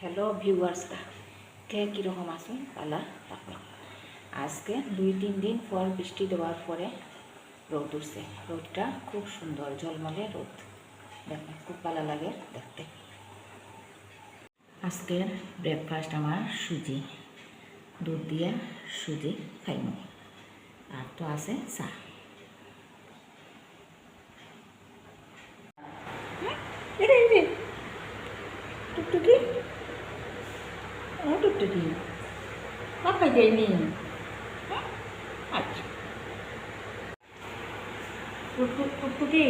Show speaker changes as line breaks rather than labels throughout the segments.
Hello ভিউয়ার্সরা, কে কীরকম আছেন? পালা থাকলো। আজকে 2-3 দিন পর বৃষ্টি দেওয়ার পরে রোদ উঠছে। রোদটা খুব সুন্দর, ঝলমলে রোদ, দেখেন খুব ভালো লাগে দেখতে। আজকের ব্রেকফাস্ট আমার সুজি, দুধ দিয়ে সুজি খাইব, আর তো আছে চা। টুকটুকি টুকটুকি খাই যায়নি। আচ্ছা টুকটুকি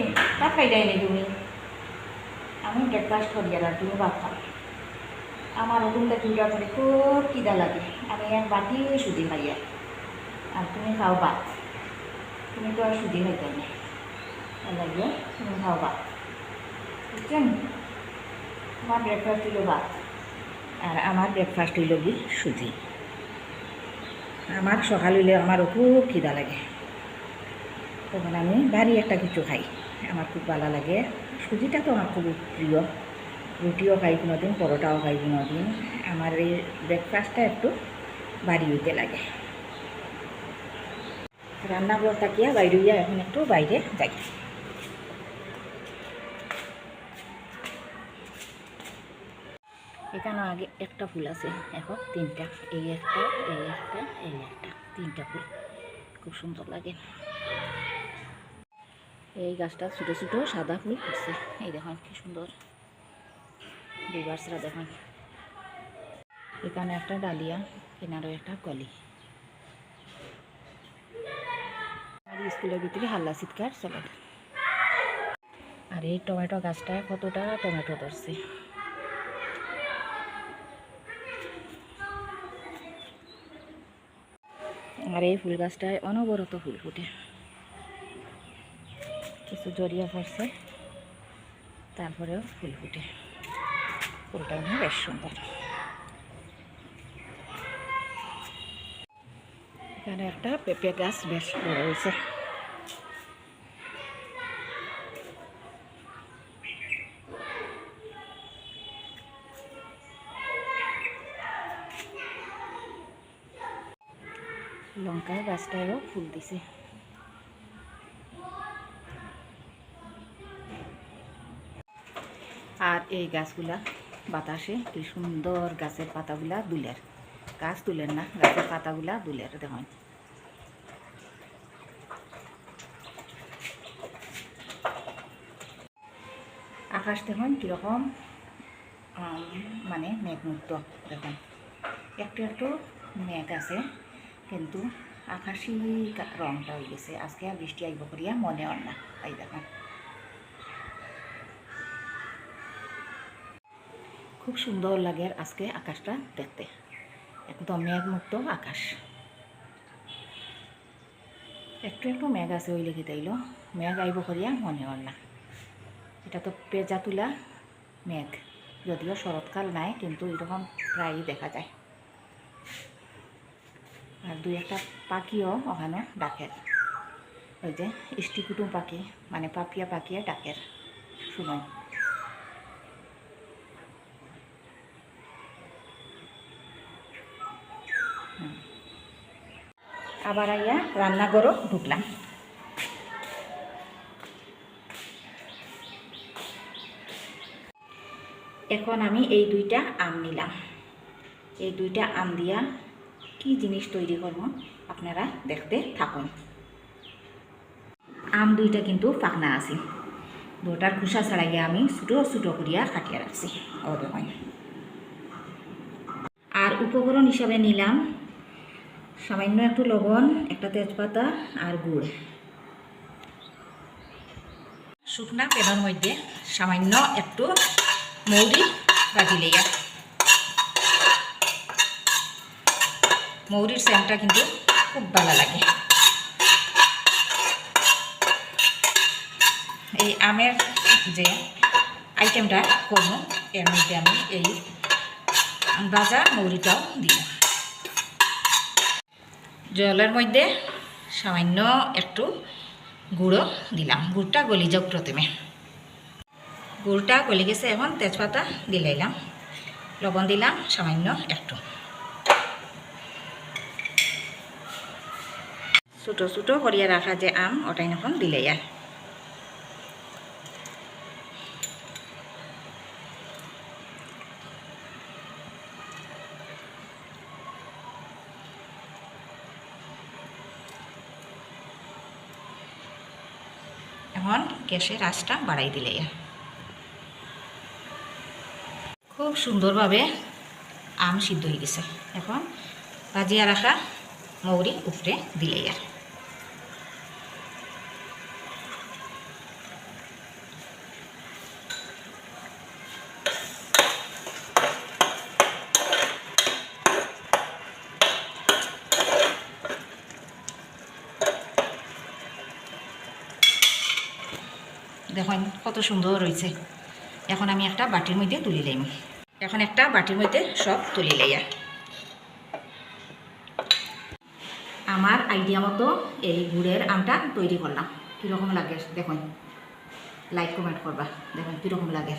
খাই যায়নি তুমি। আমি ব্রেকফাস্ট করি আর তুমি ভাত খাও। আমার ওগুনটা দুইটা করে খুব খিদা লাগে, আমি এক বাটি সুজি খাই আর তুমি খাও ভাত। তুমি তো আর সুজি খাইতে না, লাগে তুমি খাও ভাত, বুঝছেন? তোমার ব্রেকফাস্ট হইল ভাত আর আমার ব্রেকফাস্ট হইল কি সুজি। আমার সকাল হইলে আমারও খুব খিদা লাগে, তখন আমি ভারী একটা কিছু খাই, আমার খুব ভালো লাগে। সুজিটা তো আমার খুব প্রিয়, রুটিও খাই কোনোদিন, পরোটাও খাই কোনোদিন। আমার এই ব্রেকফাস্টটা একটু ভারী হইতে লাগে। রান্নাঘর থাকিয়া বাইরে গিয়া এখন একটু বাইরে যাই। এখানে আগে একটা ফুল আছে, এখন 3টা, এই একটা, এই একটা, এই একটা, 3টা ফুল খুব সুন্দর লাগে। এই গাছটা ছোটো ছোটো সাদা ফুল ফুটছে, এই দেখুন কি সুন্দর। ভিউয়ার্সরা দেখুন, এখানে একটা ডালিয়া, কিনারও একটা কলি। আর স্কুলের ভিতরে হাল্লা চিৎকার চলে। আর এই টমেটো গাছটা কতটা টমেটো ধরছে। আর এই ফুল গাছটায় অনবরত ফুল ফুটে, কিছু জড়িয়ে পড়ছে, তারপরেও ফুল ফুটে। ফুলটা বেশ সুন্দর। এখানে একটা পেঁপে গাছ বেশ বড় হয়েছে। লঙ্কা গাছটায়ও ফুল দিছে। আর এই গাছগুলা বাতাসে কি সুন্দর, গাছের পাতাগুলা দুলের, গাছ তুলেন না, গাছের পাতাগুলা দুলের দেখুন। আকাশ দেখুন কীরকম, মানে মেঘমুক্ত দেখুন, একটু একটু মেঘ আছে, কিন্তু আকাশি রংটা হয়ে গেছে। আজকে আর বৃষ্টি আইব করিয়া মনে হয় না। এই দেখুন খুব সুন্দর লাগে আজকে আকাশটা দেখতে, একদম মেঘমুক্ত আকাশ। একটু একটু মেঘ আছে, ওই লেগে তাইল মেঘ আইব করিয়া মনে হয় না। এটা তো পেঁজা তুলা মেঘ, যদিও শরৎকাল নাই, কিন্তু এরকম প্রায়ই দেখা যায়। আর 2-একটা পাখিও ওখানে ডাকের, ওই যে ইষ্টিকুটুম পাখি, মানে পাপিয়া পাখিয়ে ডাকের শুনুন। আবার আইয়া রান্নাঘরও ঢুকলাম। এখন আমি এই 2টা আম নিলাম, এই 2টা আম দিয়া কি জিনিস তৈরি করব আপনারা দেখতে থাকুন। আম 2টা কিন্তু পাকনা আছে, 2টার খোসা ছাড়াইয়া আমি ছোটো ছোটো করিয়া কাটিয়া রাখছি, ও দেখুন। আর উপকরণ হিসাবে নিলাম সামান্য একটু লবণ, একটা তেজপাতা আর গুড়। শুকনা প্যানের মধ্যে সামান্য একটু মৌরি ভাজি লইয়া, মৌরির সেন্টটা কিন্তু খুব ভালো লাগে। এই আমের যে আইটেমটা করব, এর মধ্যে আমি এই ভাজা মৌরিটাও দিব। জলের মধ্যে সামান্য একটু গুঁড়ো দিলাম, গুড়টা গলি যাক প্রথমে। গুড়টা গলে গেছে, এখন তেজপাতা দিলাইলাম, লবণ দিলাম সামান্য একটু। ছোটো ছোটো করিয়া রাখা যে আম ওটাই এখন দিলে আর এখন গ্যাসের আঁচটা বাড়াই দিলে খুব সুন্দরভাবে আম সিদ্ধ হয়ে গেছে। এখন ভাজিয়া রাখা মৌরি উপরে দিলে আর দেখুন কত সুন্দর হয়েছে। এখন আমি একটা বাটির মধ্যে তুলি লাইম। এখন একটা বাটির মধ্যে সব তুলি লাইয়া আমার আইডিয়া মতো এই গুড়ের আমটা তৈরি করলাম। কীরকম লাগে দেখুন, লাইক কমেন্ট করবা, দেখুন কীরকম লাগে।